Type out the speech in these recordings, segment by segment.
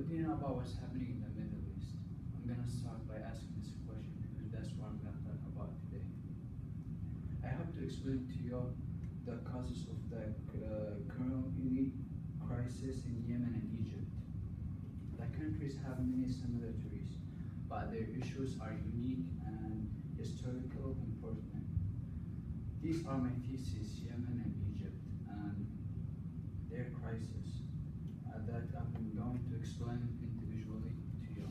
What do you know about what's happening in the Middle East? I'm gonna start by asking this question because that's what I'm gonna talk about today. I hope to explain to you the causes of the current crisis in Yemen and Egypt. The countries have many similarities, but their issues are unique and historical important. These are my theses, Yemen and Egypt, and their crisis that I'm going to explain individually to you.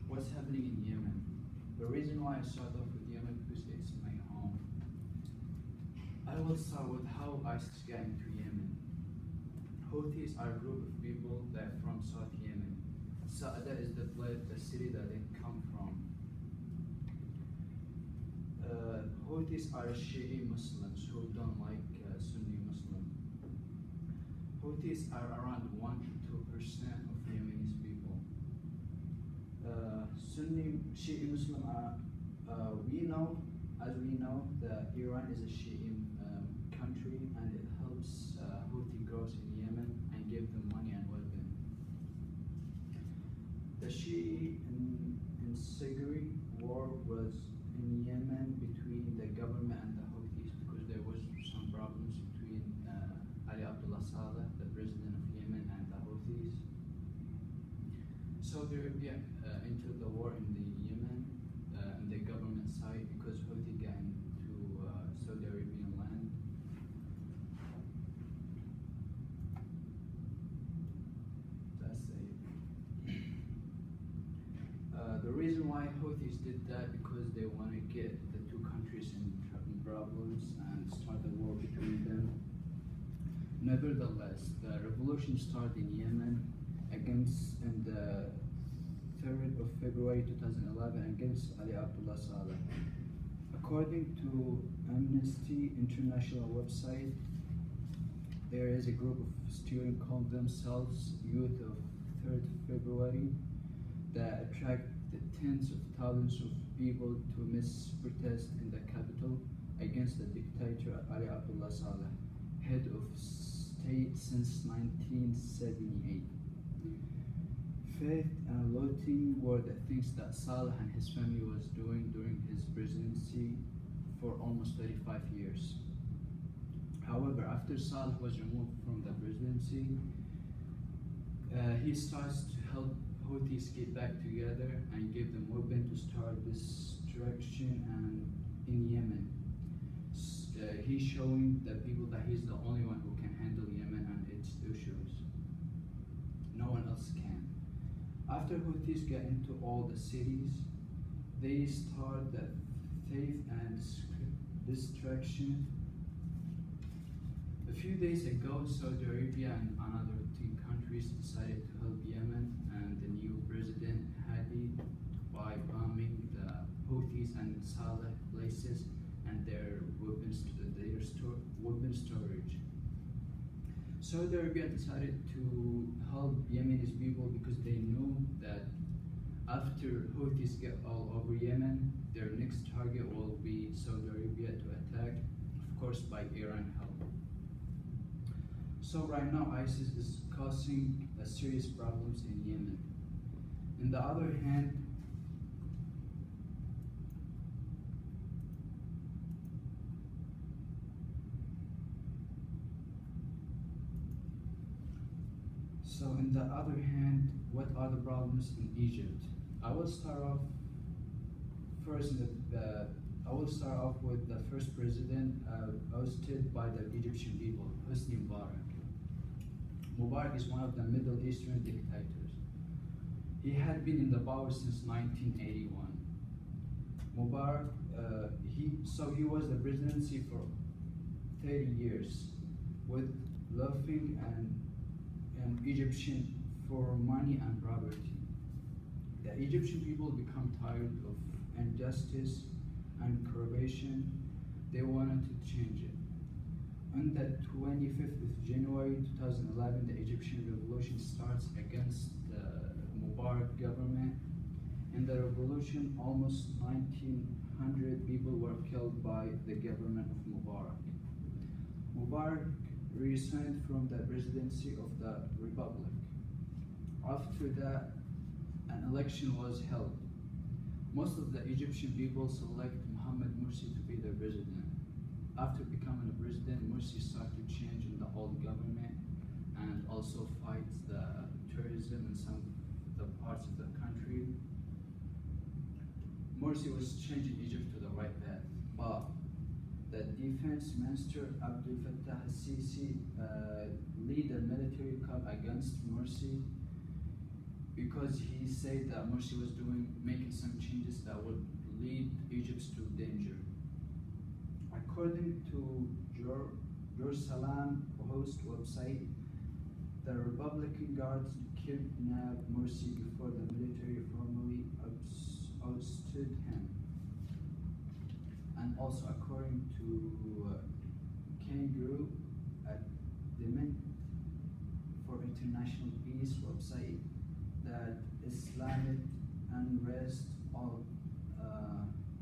What's happening in Yemen? The reason why I start off with Yemen because it's my home. I will start with how ISIS got into Yemen. Houthis are a group of people that are from South Yemen. Sa'ada is the city that they come from. Houthis are Shi'i Muslims who don't like Sunni Muslim. Houthis are around 1 to 2% of Yemenis people. Sunni Shi'i Muslim are, we know that Iran is a Shi'i country and it helps Houthi girls in Yemen and give them money and weapon. The Shi'i and Sigri war was in Yemen between the government and the Houthis because there was some problems between Ali Abdullah Saleh, the president of Yemen, and the Houthis. Saudi Arabia entered the war in the Yemen on the government side because Houthi got into Saudi Arabian land. That's it. The reason why Houthis did that because they want to get the two countries in problems and start a war between them. Nevertheless, the revolution started in Yemen in the 3rd of February 2011 against Ali Abdullah Saleh. According to Amnesty International website, there is a group of students called themselves Youth of 3rd February that attract the tens of thousands of people to mass protest in the capital against the dictator Ali Abdullah Saleh, head of state since 1978. Faith and looting were the things that Saleh and his family was doing during his presidency for almost 35 years. However, after Saleh was removed from the presidency, he starts to help Houthis get back together and give them weapons to start destruction and in Yemen. He's showing the people that he's the only one who can handle Yemen and its issues. No one else can. After Houthis get into all the cities, they start the theft and destruction. A few days ago, Saudi Arabia and another 2 countries decided to help Yemen and the new president Hadi by bombing the Houthis and Saleh places and their weapon storage. Saudi Arabia decided to help Yemenis people because they knew that after Houthis get all over Yemen, their next target will be Saudi Arabia to attack, of course by Iran help. So right now ISIS is causing serious problems in Yemen. On the other hand, what are the problems in Egypt? I will start off with the first president ousted by the Egyptian people, Hosni Mubarak. Mubarak is one of the Middle Eastern dictators. He had been in the power since 1981. Mubarak, he was the presidency for 30 years with loving and Egyptian for money and property. The Egyptian people become tired of injustice and corruption. They wanted to change it. On the 25th of January 2011, the Egyptian revolution starts against the Mubarak government. In the revolution, almost 1,900 people were killed by the government of Mubarak. Mubarak resigned from the presidency of the republic. After that, an election was held. Most of the Egyptian people select Mohammed Morsi to be their president. After becoming a president, Morsi started changing the whole government and also fights the tourism in some of the parts of the country. Morsi was changing Egypt to the right path, but the defense minister Abdel Fattah al-Sisi lead a military coup against Morsi because he said that Morsi was making some changes that would lead Egypt to danger. According to Jerusalem Post website, the Republican Guards kidnapped Morsi before the military formally ousted him. And also, according to Kangaroo, a demand for international peace website, that Islamic unrest,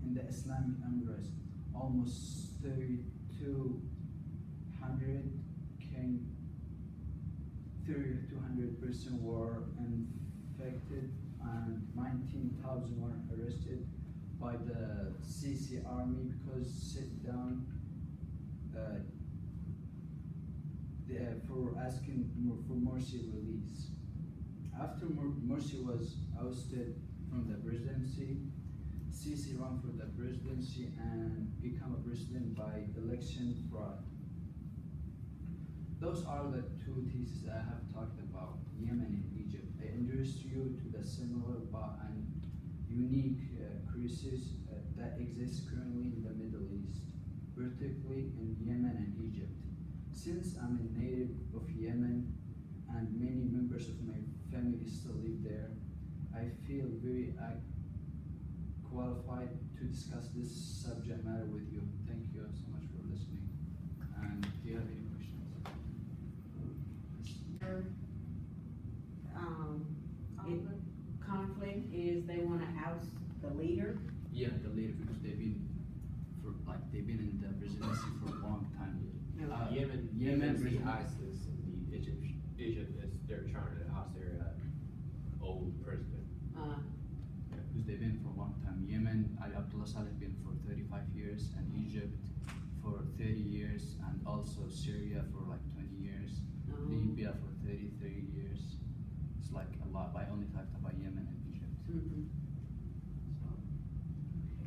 in the Islamic unrest, almost 3,200 persons were infected and 19,000 were arrested by the Sisi army because sit down for asking for Morsi release. After Morsi was ousted from the presidency, Sisi ran for the presidency and became a president by election fraud. Those are the two theses I have talked about, Yemen and Egypt. I introduced you to the similar but unique crisis that exists currently in the Middle East, particularly in Yemen and Egypt. Since I'm a native of Yemen and many members of my family still live there, I feel very qualified to discuss this subject matter with you. Thank you so much for listening. And do you have any questions? Conflict is they want to oust the leader. Yeah, the leader, because they've been in the presidency for a long time. Yemen's the ISIS, and the Egypt is they're trying to oust their old president. Because they've been for a long time. Yemen, Ali Abdullah Saleh been for 35 years, and Egypt for 30 years, and also Syria for like 20 years, Libya for 30 years. It's like a lot, but I only talked about Yemen and Egypt. Mm-hmm. So,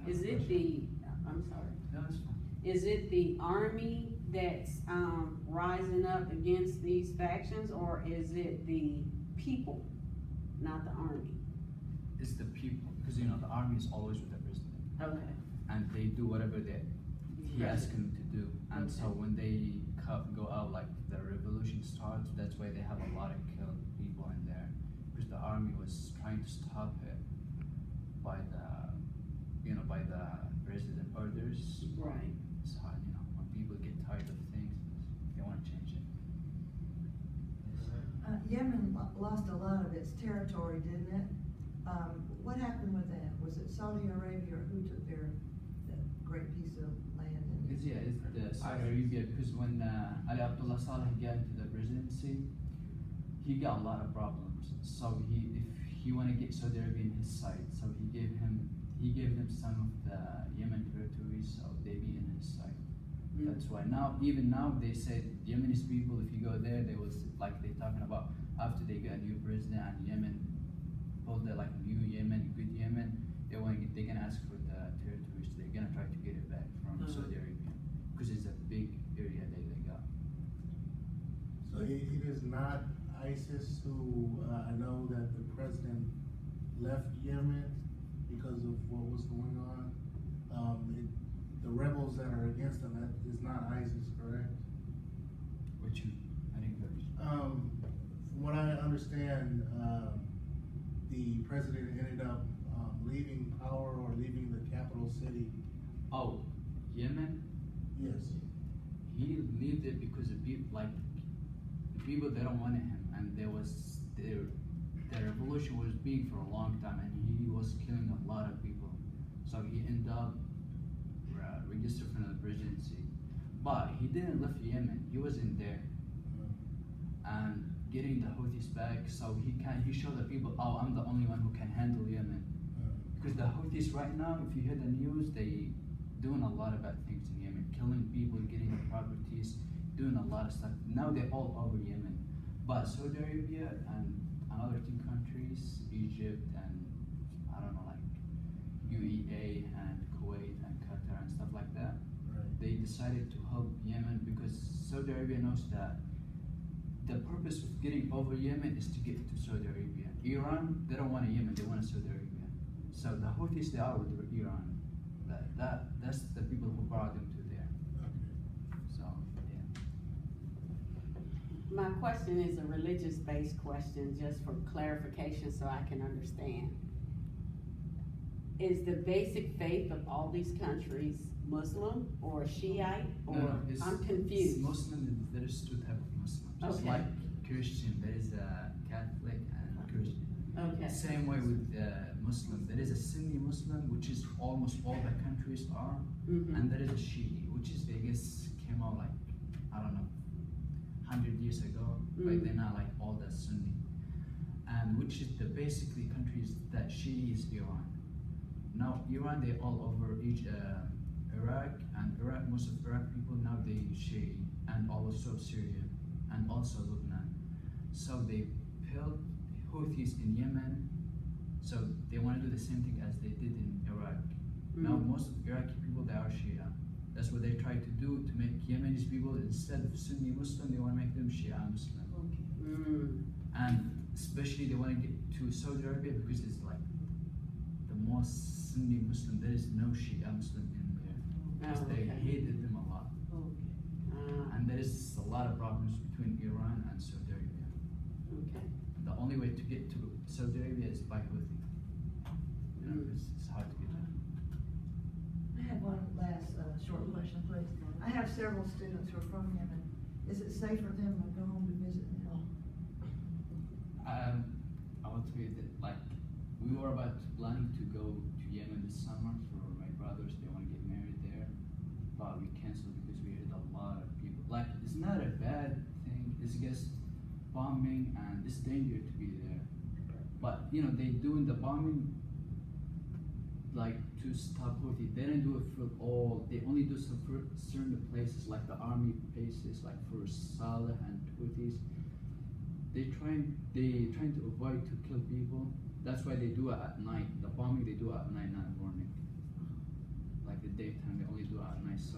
is it the, I'm sorry. No, it's fine. Is it the army that's rising up against these factions, or is it the people, not the army? It's the people, because the army is always with the president. Okay. And they do whatever he asks them to do. And so when they go out, like the revolution starts, that's why they have a lot of killed people in there. Because the army was trying to stop it by the president orders. Right. It's hard, when people get tired of things, they want to change it. Yemen lost a lot of its territory, didn't it? What happened with that? Was it Saudi Arabia, or who took that great piece of land? It's the Saudi Arabia, because when Ali Abdullah Saleh got into the presidency, he got a lot of problems. So if he want to get Saudi Arabia in his side, so he gave them some of the Yemen territories, so they be in his side. Mm-hmm. That's why even now they say Yemenis people, if you go there, they was like they're talking about after they got a new president and Yemen, all the like new Yemen, good Yemen, they're gonna ask for the territories. They're gonna try to get it back from Saudi Arabia because it's a big area that they got. So it is not ISIS who I know that the president left Yemen because of what was going on. The rebels that are against them, that is not ISIS, correct? I didn't get From what I understand, the president ended up leaving power or leaving the capital city. Oh, Yemen? Yes. He left it because the people they don't want him, and the revolution was big for a long time, and he was killing a lot of people. So he ended up registered for the presidency. but he didn't leave Yemen. He was in there and getting the Houthis back, so he showed the people, oh, I'm the only one who can handle Yemen. Because the Houthis right now, if you hear the news, they doing a lot of bad things in Yemen, killing people, getting the properties, doing a lot of stuff. Now they're all over Yemen. But Saudi Arabia and another two countries, Egypt and I don't know, like UEA and Kuwait and Qatar and stuff like that, they decided to help Yemen because Saudi Arabia knows that the purpose of getting over Yemen is to get to Saudi Arabia. Iran, they don't want a Yemen, they want a Saudi Arabia. So the Houthis, they are with Iran. That's the people who brought them to there. So, yeah. My question is a religious-based question, just for clarification so I can understand. Is the basic faith of all these countries Muslim or Shiite, or No, I'm it's confused? Muslim, there is two types of Muslims. Just Okay. like Christian, there is a Catholic and Christian. Okay. Same way with Muslim. There is a Sunni Muslim, which is almost all the countries are, Mhm. and there is a Shi'i, which is, I guess, came out like, I don't know, 100 years ago, but they're not like all the Sunni. And which is the basically countries that Shi'i is Iran. Now, Iran, they're all over Iraq, and Iraq, most of Iraq people now they Shi'i, and also Syria, and also Lebanon. So they killed Houthis in Yemen, so they want to do the same thing as they did in Iraq. Now most of Iraqi people, they are Shia. That's what they try to do to make Yemenis people, instead of Sunni Muslim, they want to make them Shia Muslim. And especially they want to get to Saudi Arabia because it's like the most Sunni Muslim, there is no Shia Muslim in there. Because they hated them a lot. And there is a lot of problems between Iran and Saudi Arabia. Okay. The only way to get to Saudi Arabia is by Houthi. You know, it's hard to get there. I have one last short question, please. I have several students who are from Yemen. Is it safe for them to go home to visit now? I want to be like, we were planning to go to Yemen this summer for my brothers. They want to get married there, but we canceled because we heard a lot of people. Like, it's not a bad thing. It's just bombing, and it's dangerous to be there. But you know, they doing the bombing like to stop Houthi. They didn't do it for all. They only do some for certain places, like the army bases, like for Saleh and Houthis. They trying to avoid to kill people. That's why they do it at night. The bombing they do it at night, not morning. Like the daytime, they only do it at night. So